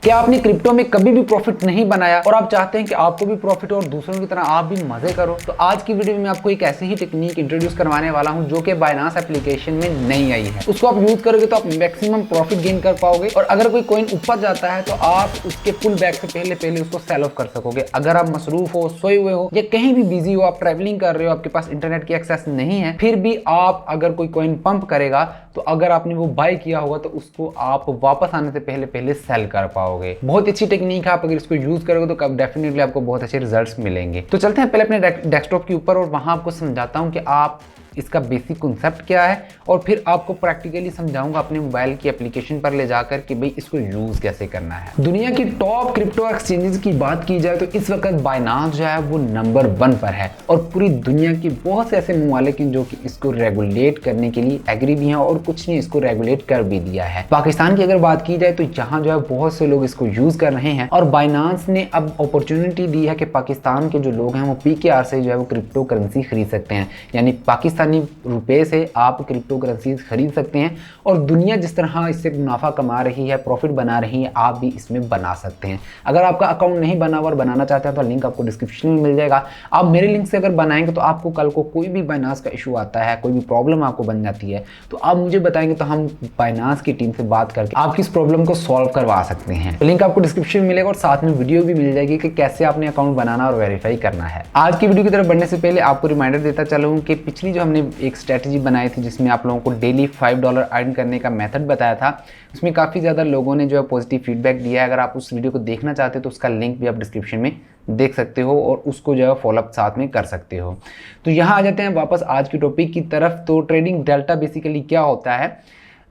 क्या आपने क्रिप्टो में कभी भी प्रॉफिट नहीं बनाया और आप चाहते हैं कि आपको भी प्रॉफिट हो और दूसरों की तरह आप भी मजे करो? तो आज की वीडियो में मैं आपको एक ऐसी ही टेक्निक इंट्रोड्यूस करवाने वाला हूं जो कि बाइनांस एप्लीकेशन में नहीं आई है। उसको आप यूज करोगे तो आप मैक्सिमम प्रॉफिट गेन कर पाओगे और अगर कोई कॉइन ऊपर जाता है तो आप उसके पुल बैक से पहले उसको सेल ऑफ कर सकोगे। अगर आप मसरूफ हो, सोए हुए हो या कहीं भी बिजी हो, आप ट्रैवलिंग कर रहे हो, आपके पास इंटरनेट की एक्सेस नहीं है, फिर भी आप अगर कोई कॉइन पंप करेगा तो अगर आपने वो बाय किया होगा तो उसको आप वापस आने से पहले सेल कर पाओगे। बहुत अच्छी टेक्निक है, आप अगर इसको यूज करोगे तो डेफिनेटली आपको बहुत अच्छे रिजल्ट्स मिलेंगे। तो चलते हैं पहले अपने डेस्कटॉप के ऊपर और वहां आपको समझाता हूं कि आप इसका बेसिक कॉन्सेप्ट क्या है और फिर आपको प्रैक्टिकली समझाऊंगा अपने मोबाइल की एप्लीकेशन पर ले जाकर कि भाई इसको यूज कैसे करना है। दुनिया की टॉप क्रिप्टो एक्सचेंजेस की बात की जाए तो इस वक्त बाइनांस जो है वो नंबर 1 पर है और पूरी दुनिया के बहुत से ऐसे ममालिक हैं जो कि इसको रेगुलेट करने के लिए एग्री भी हैं और कुछ ने इसको रेगुलेट कर भी दिया है। पाकिस्तान की अगर बात की जाए तो यहाँ जो है बहुत से लोग इसको यूज कर रहे हैं और बाइनांस ने अब अपॉर्चुनिटी दी है कि पाकिस्तान के जो लोग हैं वो PKR से जो है वो क्रिप्टो करेंसी खरीद सकते हैं, यानी पाकिस्तानी रुपए से आप क्रिप्टो करेंसी खरीद सकते हैं और दुनिया जिस तरह इससे मुनाफा कमा रही है, प्रॉफिट बना रही है, आप भी इसमें बना सकते हैं। अगर आपका अकाउंट नहीं बना हुआ और बनाना चाहते हैं तो लिंक आपको डिस्क्रिप्शन में मिल जाएगा। आप मेरे लिंक से अगर बनाएंगे तो आपको कल को कोई भी बाइनांस का इशू आता है, कोई भी प्रॉब्लम आपको बन जाती है तो आप मुझे बताएंगे तो हम बाइनांस की टीम से बात करके आपकी इस प्रॉब्लम को सॉल्व करवा सकते हैं। लिंक आपको डिस्क्रिप्शन में मिलेगा और साथ में वीडियो भी मिल जाएगी कि कैसे आपने अकाउंट बनाना और वेरीफाई करना है। आज की वीडियो की तरफ बढ़ने से पहले आपको रिमाइंडर देता चलूं कि पिछली जो हमने एक स्ट्रेटजी बनाई थी जिसमें आप लोगों को डेली $5 अर्न करने का मेथड बताया था, उसमें काफ़ी ज़्यादा लोगों ने जो है पॉजिटिव फीडबैक दिया है। अगर आप उस वीडियो को देखना चाहते हो तो उसका लिंक भी आप डिस्क्रिप्शन में देख सकते हो और उसको जो है फॉलोअप साथ में कर सकते हो। तो यहाँ आ जाते हैं वापस आज की टॉपिक की तरफ। तो ट्रेडिंग डेल्टा बेसिकली क्या होता है?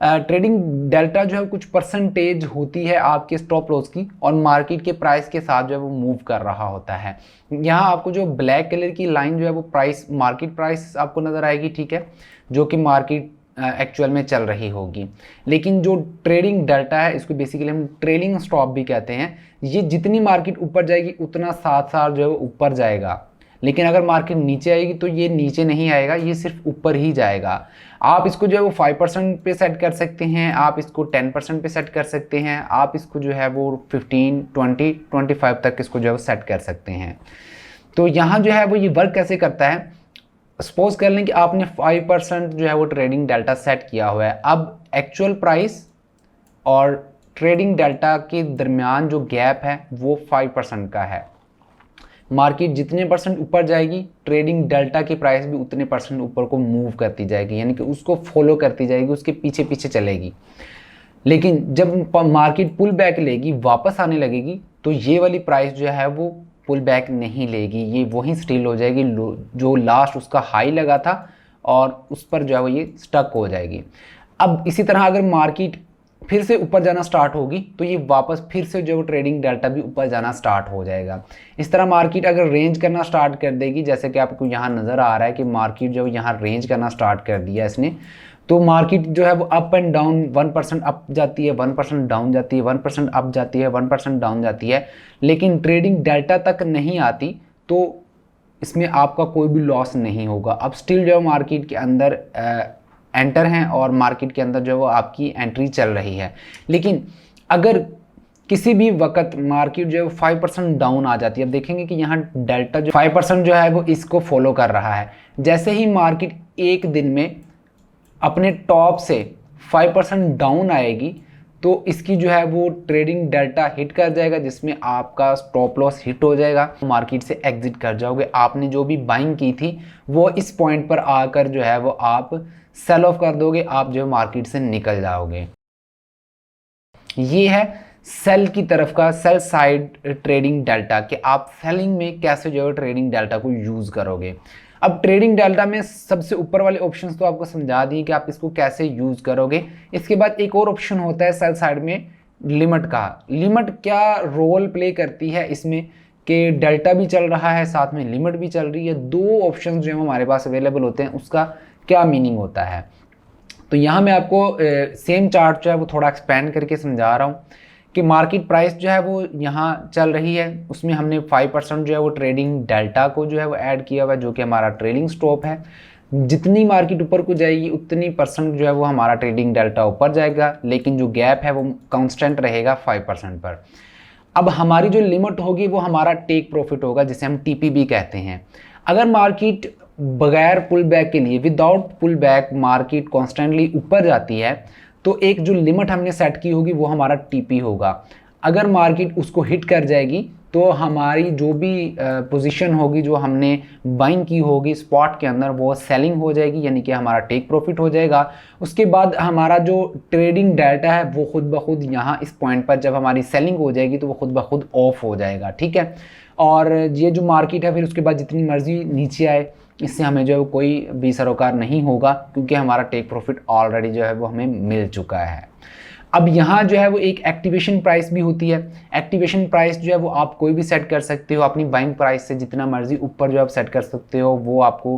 ट्रेडिंग डेल्टा जो है कुछ परसेंटेज होती है आपके स्टॉप लॉस की और मार्केट के प्राइस के साथ जो है वो मूव कर रहा होता है। यहाँ आपको जो ब्लैक कलर की लाइन जो है वो प्राइस, मार्केट प्राइस आपको नजर आएगी, ठीक है, जो कि मार्केट एक्चुअल में चल रही होगी। लेकिन जो ट्रेडिंग डेल्टा है इसको बेसिकली हम ट्रेलिंग स्टॉप भी कहते हैं। ये जितनी मार्केट ऊपर जाएगी उतना साथ साथ जो है वो ऊपर जाएगा, लेकिन अगर मार्केट नीचे आएगी तो ये नीचे नहीं आएगा, ये सिर्फ ऊपर ही जाएगा। आप इसको जो है वो 5% पे सेट कर सकते हैं, आप इसको 10% पे सेट कर सकते हैं, आप इसको जो है वो 15, 20, 25 तक इसको जो है वो सेट कर सकते हैं। तो यहाँ जो है वो ये वर्क कैसे करता है? सपोज कर लें कि आपने 5% जो है वो ट्रेडिंग डेल्टा सेट किया हुआ है। अब एक्चुअल प्राइस और ट्रेडिंग डेल्टा के दरमियान जो गैप है वो 5% का है। मार्केट जितने परसेंट ऊपर जाएगी ट्रेडिंग डेल्टा की प्राइस भी उतने परसेंट ऊपर को मूव करती जाएगी, यानी कि उसको फॉलो करती जाएगी, उसके पीछे पीछे चलेगी। लेकिन जब मार्केट पुल बैक लेगी, वापस आने लगेगी, तो ये वाली प्राइस जो है वो पुल बैक नहीं लेगी, ये वहीं स्टिल हो जाएगी जो लास्ट उसका हाई लगा था और उस पर जो है वो ये स्टक हो जाएगी। अब इसी तरह अगर मार्केट फिर से ऊपर जाना स्टार्ट होगी तो ये वापस फिर से जो ट्रेडिंग डेल्टा भी ऊपर जाना स्टार्ट हो जाएगा। इस तरह मार्केट अगर रेंज करना स्टार्ट कर देगी, जैसे कि आपको यहाँ नज़र आ रहा है कि मार्केट जो यहाँ रेंज करना स्टार्ट कर दिया इसने, तो मार्केट जो है वो अप एंड डाउन 1% अप जाती है, 1% डाउन जाती है, 1% अप जाती है, 1% डाउन जाती है, लेकिन ट्रेडिंग डेल्टा तक नहीं आती तो इसमें आपका कोई भी लॉस नहीं होगा। अब स्टिल जो मार्केट के अंदर एंटर हैं और मार्केट के अंदर जो वो आपकी एंट्री चल रही है। लेकिन अगर किसी भी वक्त मार्केट जो है 5% डाउन आ जाती है, अब देखेंगे कि यहाँ डेल्टा जो 5% जो है वो इसको फॉलो कर रहा है। जैसे ही मार्केट एक दिन में अपने टॉप से 5% डाउन आएगी तो इसकी जो है वो ट्रेडिंग डेल्टा हिट कर जाएगा, जिसमें आपका स्टॉप लॉस हिट हो जाएगा, मार्केट से एग्जिट कर जाओगे। आपने जो भी बाइंग की थी वो इस पॉइंट पर आकर जो है वो आप सेल ऑफ कर दोगे, आप जो मार्केट से निकल जाओगे। ये है सेल की तरफ का, सेल साइड ट्रेडिंग डेल्टा, कि आप सेलिंग में कैसे जो है ट्रेडिंग डेल्टा को यूज करोगे। अब ट्रेडिंग डेल्टा में सबसे ऊपर वाले ऑप्शंस तो आपको समझा दिए कि आप इसको कैसे यूज करोगे। इसके बाद एक और ऑप्शन होता है सेल साइड में लिमिट का। लिमिट क्या रोल प्ले करती है इसमें कि डेल्टा भी चल रहा है साथ में लिमिट भी चल रही है, दो ऑप्शन जो है हमारे पास अवेलेबल होते हैं, उसका क्या मीनिंग होता है। तो यहाँ मैं आपको सेम चार्ट जो है वो थोड़ा एक्सपेंड करके समझा रहा हूँ कि मार्केट प्राइस जो है वो यहाँ चल रही है, उसमें हमने 5% जो है वो ट्रेडिंग डेल्टा को जो है वो ऐड किया हुआ है, जो कि हमारा ट्रेलिंग स्टॉप है। जितनी मार्केट ऊपर को जाएगी उतनी परसेंट जो है वो हमारा ट्रेडिंग डेल्टा ऊपर जाएगा, लेकिन जो गैप है वो कांस्टेंट रहेगा 5% पर। अब हमारी जो लिमिट होगी वो हमारा टेक प्रॉफिट होगा, जिसे हम टीपीबी कहते हैं। अगर मार्केट बगैर पुल बैक के लिए, without pull back market constantly ऊपर जाती है, तो एक जो लिमिट हमने सेट की होगी वो हमारा टीपी होगा। अगर मार्केट उसको हिट कर जाएगी तो हमारी जो भी पोजीशन होगी जो हमने बाइंग की होगी स्पॉट के अंदर, वो सेलिंग हो जाएगी, यानी कि हमारा टेक प्रॉफिट हो जाएगा। उसके बाद हमारा जो ट्रेडिंग डाटा है वो खुद ब खुद यहाँ इस पॉइंट पर जब हमारी सेलिंग हो जाएगी तो वो खुद ब खुद ऑफ हो जाएगा, ठीक है। और ये जो मार्केट है फिर उसके बाद जितनी मर्जी नीचे आए, इससे हमें जो है कोई भी सरोकार नहीं होगा, क्योंकि हमारा टेक प्रॉफिट ऑलरेडी जो है वो हमें मिल चुका है। अब यहाँ जो है वो एक एक्टिवेशन प्राइस भी होती है। एक्टिवेशन प्राइस जो है वो आप कोई भी सेट कर सकते हो, अपनी बाइंग प्राइस से जितना मर्जी ऊपर जो आप सेट कर सकते हो, वो आपको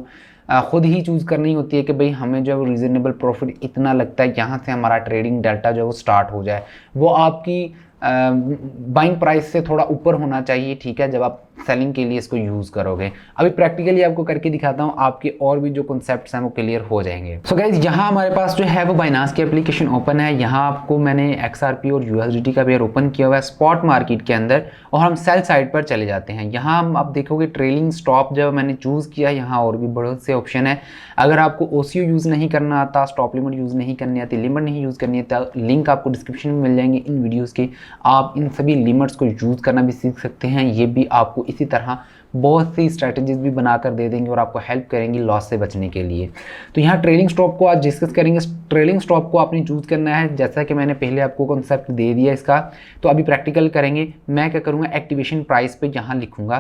खुद ही चूज़ करनी होती है कि भाई हमें जो है वो रीज़नेबल प्रॉफिट इतना लगता है, यहाँ से हमारा ट्रेडिंग डेल्टा जो है वो स्टार्ट हो जाए। वो आपकी बाइंग प्राइस से थोड़ा ऊपर होना चाहिए, ठीक है, जब आप सेलिंग के लिए इसको यूज़ करोगे। अभी प्रैक्टिकली आपको करके दिखाता हूँ, आपके और भी जो कॉन्सेप्ट्स हैं वो क्लियर हो जाएंगे। सो गाइस, यहाँ हमारे पास जो है वो बाइनांस की एप्लीकेशन ओपन है। यहाँ आपको मैंने XRP और USDT का पेयर ओपन किया हुआ है स्पॉट मार्केट के अंदर, और हम सेल साइड पर चले जाते हैं। यहाँ हम आप देखोगे ट्रेलिंग स्टॉप जब मैंने चूज़ किया, यहाँ और भी बहुत से ऑप्शन है। अगर आपको OCO यूज़ नहीं करना आता, स्टॉप लिमिट यूज़ नहीं करनी आती, लिमिट नहीं यूज़ करनी है, तो लिंक आपको डिस्क्रिप्शन में मिल जाएंगे इन वीडियोज़ के। आप इन सभी लिमिट्स को यूज़ करना भी सीख सकते हैं। ये भी आपको इसी तरह बहुत सी स्ट्रैटेजीज भी बनाकर दे देंगे और आपको हेल्प करेंगी लॉस से बचने के लिए। तो यहाँ ट्रेलिंग स्टॉप को आज डिस्कस करेंगे। ट्रेलिंग स्टॉप को आपने चूज़ करना है, जैसा कि मैंने पहले आपको कॉन्सेप्ट दे दिया इसका। तो अभी प्रैक्टिकल करेंगे। मैं क्या करूँगा, एक्टिवेशन प्राइस पे यहाँ लिखूँगा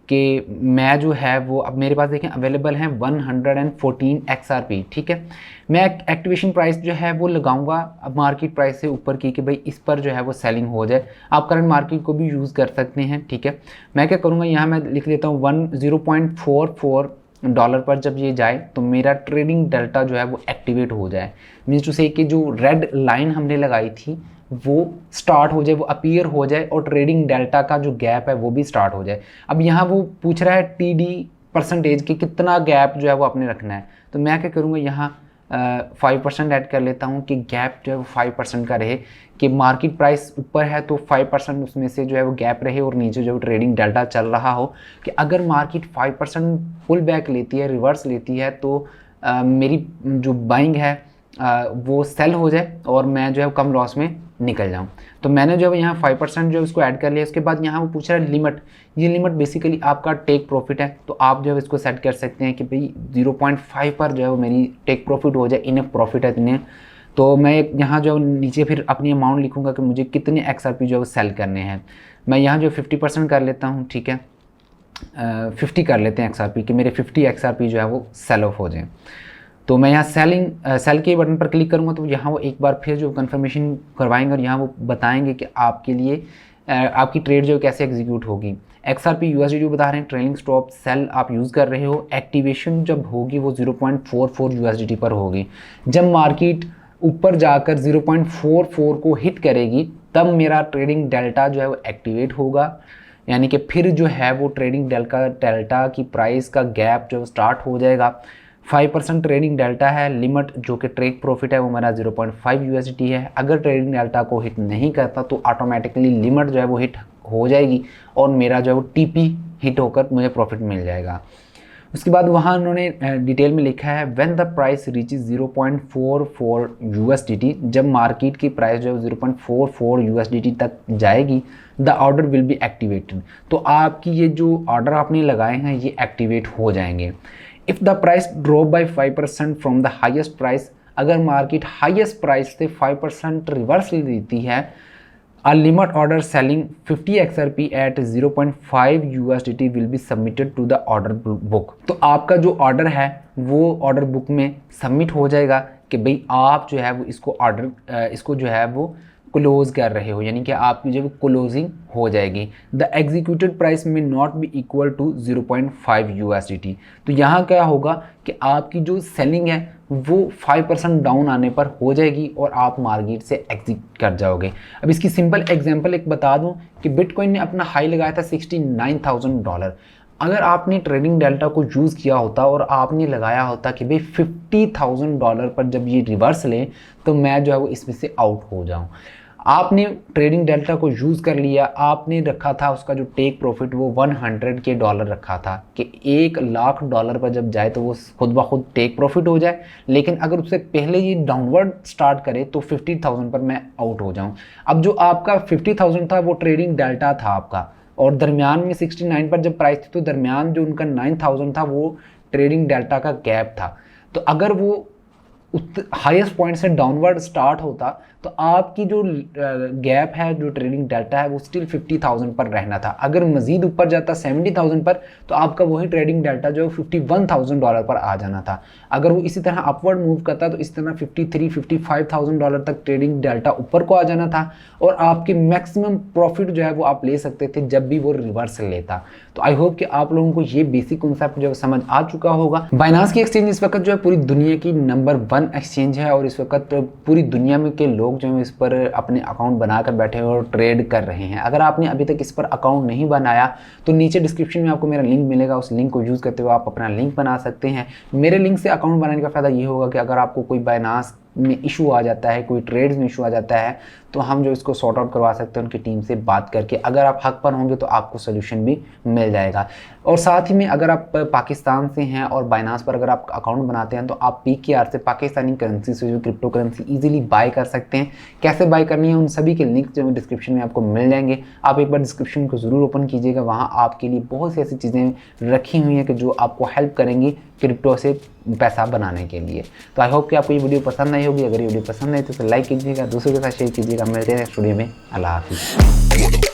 कि मैं जो है वो, अब मेरे पास देखें अवेलेबल हैं 114 XRP, ठीक है। मैं एक्टिवेशन प्राइस जो है वो लगाऊंगा अब मार्केट प्राइस से ऊपर की, कि भाई इस पर जो है वो सेलिंग हो जाए। आप करंट मार्केट को भी यूज़ कर सकते हैं, ठीक है। मैं क्या करूँगा, यहाँ मैं लिख देता हूँ 0.44 डॉलर पर जब ये जाए तो मेरा ट्रेडिंग डेल्टा जो है वो एक्टिवेट हो जाए। मीन्स टू से कि जो रेड लाइन हमने लगाई थी वो स्टार्ट हो जाए, वो अपीयर हो जाए, और ट्रेडिंग डेल्टा का जो गैप है वो भी स्टार्ट हो जाए। अब यहाँ वो पूछ रहा है TD परसेंटेज कि कितना गैप जो है वो आपने रखना है। तो मैं क्या करूँगा, यहाँ 5% ऐड कर लेता हूँ कि गैप जो है वो 5% का रहे, कि मार्केट प्राइस ऊपर है तो 5% उसमें से जो है वो गैप रहे, और नीचे जो ट्रेडिंग डेल्टा चल रहा हो, कि अगर मार्केट 5% पुल बैक लेती है, रिवर्स लेती है, तो मेरी जो बाइंग है वो सेल हो जाए और मैं जो है कम लॉस में निकल जाऊं। तो मैंने जो है यहाँ 5% जो है उसको ऐड कर लिया। उसके बाद यहाँ वो पूछ रहा है लिमिट। ये लिमिट बेसिकली आपका टेक प्रॉफिट है, तो आप जो है इसको सेट कर सकते हैं कि भाई 0.5 पर जो है वो मेरी टेक प्रॉफिट हो जाए, इनफ प्रॉफिट है इतने। तो मैं यहाँ जो नीचे फिर अपनी अमाउंट लिखूँगा कि मुझे कितने XRP जो है वो सेल करने हैं। मैं यहाँ जो 50% कर लेता हूँ, ठीक है, 50 कर लेते हैं XRP, कि मेरे 50 XRP जो है वो सेल ऑफ हो जाए। तो मैं यहाँ सेल के बटन पर क्लिक करूँगा, तो यहाँ वो एक बार फिर जो कंफर्मेशन करवाएंगे और यहाँ वो बताएंगे कि आपके लिए आपकी ट्रेड जो कैसे एग्जीक्यूट होगी। XRP USDT बता रहे हैं, ट्रेलिंग स्टॉप सेल आप यूज़ कर रहे हो। एक्टिवेशन जब होगी वो 0.44 USDT पर होगी। जब मार्केट ऊपर जाकर 0.44 को हिट करेगी तब मेरा ट्रेडिंग डेल्टा जो है वो एक्टिवेट होगा, यानी कि फिर जो है वो ट्रेडिंग डेल्टा की प्राइस का गैप जो स्टार्ट हो जाएगा। 5% ट्रेडिंग डेल्टा है, लिमिट जो कि ट्रेड प्रॉफिट है वो मेरा 0.5 USDT है। अगर ट्रेडिंग डेल्टा को हिट नहीं करता तो ऑटोमेटिकली लिमिट जो है वो हिट हो जाएगी और मेरा जो है वो TP हिट होकर मुझे प्रॉफिट मिल जाएगा। उसके बाद वहाँ उन्होंने डिटेल में लिखा है when the price reaches 0.44 USDT, जब मार्केट की प्राइस जो है 0.44 USDT तक जाएगी the order will be activated. तो आपकी ये जो ऑर्डर आपने लगाए हैं ये एक्टिवेट हो जाएंगे। If the price drop by 5% from the highest price, अगर मार्केट हाइएस्ट प्राइस से 5% रिवर्स ले देती है, a limit order selling 50 XRP at 0.5 USDT will be submitted to the order book। तो आपका जो ऑर्डर है वो ऑर्डर बुक में सबमिट हो जाएगा कि भाई आप जो है वो इसको जो है वो क्लोज कर रहे हो, यानी कि आपकी जो क्लोजिंग हो जाएगी। The executed price may not be equal to 0.5 USDT। तो यहाँ क्या होगा कि आपकी जो सेलिंग है वो 5% डाउन आने पर हो जाएगी और आप मार्केट से एग्जिट कर जाओगे। अब इसकी सिंपल एग्जांपल एक बता दूं कि बिटकॉइन ने अपना हाई लगाया था $69,000। अगर आपने ट्रेडिंग डेल्टा को यूज़ किया होता और आपने लगाया होता कि भाई $50,000 पर जब ये रिवर्स ले तो मैं जो है वो इसमें से आउट हो जाऊं, आपने ट्रेडिंग डेल्टा को यूज़ कर लिया, आपने रखा था उसका जो टेक प्रॉफिट वो $100 रखा था कि $1,00,000 पर जब जाए तो वो खुद ब खुद टेक प्रॉफिट हो जाए, लेकिन अगर उससे पहले ये डाउनवर्ड स्टार्ट करे तो 50,000 पर मैं आउट हो जाऊं। अब जो आपका 50,000 था वो ट्रेडिंग डेल्टा था आपका, और दरमियान में 69 पर जब प्राइस थी तो दरमियान जो उनका 9,000 था वो ट्रेडिंग डेल्टा का गैप था। तो अगर वो हाईएस्ट पॉइंट से डाउनवर्ड स्टार्ट होता तो आपकी जो गैप है, जो ट्रेडिंग डेल्टा है, वो स्टिल 50,000 पर रहना था। अगर मजीद ऊपर जाता 70,000 पर तो आपका वही ट्रेडिंग डेल्टा जो है $51,000 पर आ जाना था। अगर वो इसी तरह अपवर्ड मूव करता तो इस तरह $55,000 तक ट्रेडिंग डेल्टा ऊपर को आ जाना था, और आपकी मैक्सिमम प्रॉफिट जो है वो आप ले सकते थे जब भी वो रिवर्स लेता। तो आई होप कि आप लोगों को ये बेसिक कॉन्सेप्ट जो समझ आ चुका होगा। बाइनांस की एक्सचेंज इस वक्त जो है पूरी दुनिया की नंबर 1 एक्सचेंज है, और इस वक्त पूरी दुनिया में के लोग जो है इस पर अपने अकाउंट बनाकर बैठे हुए और ट्रेड कर रहे हैं। अगर आपने अभी तक इस पर अकाउंट नहीं बनाया तो नीचे डिस्क्रिप्शन में आपको मेरा लिंक मिलेगा, उस लिंक को यूज़ करते हुए आप अपना लिंक बना सकते हैं। मेरे लिंक से अकाउंट बनाने का फ़ायदा ये होगा कि अगर आपको कोई बाइनांस में इशू आ जाता है, कोई ट्रेड्स में इशू आ जाता है, तो हम जो इसको सॉर्ट आउट करवा सकते हैं उनकी टीम से बात करके। अगर आप हक पर होंगे तो आपको सोल्यूशन भी मिल जाएगा। और साथ ही में अगर आप पाकिस्तान से हैं और बाइनांस पर अगर आप अकाउंट बनाते हैं तो आप PKR से, पाकिस्तानी करेंसी से, जो क्रिप्टो करेंसी ईजिली बाय कर सकते हैं। कैसे बाय करनी है उन सभी के लिंक जो डिस्क्रिप्शन में आपको मिल जाएंगे। आप एक बार डिस्क्रिप्शन को ज़रूर ओपन कीजिएगा, वहाँ आपके लिए बहुत सी ऐसी चीज़ें रखी हुई हैं कि जो आपको हेल्प करेंगी क्रिप्टो से पैसा बनाने के लिए। तो आई होप कि आपको ये वीडियो पसंद आई होगी। अगर ये वीडियो पसंद आई तो लाइक कीजिएगा, दूसरों के साथ शेयर कीजिएगा। मिलते हैं नेक्स्ट वीडियो में। अल्लाह हाफिज़।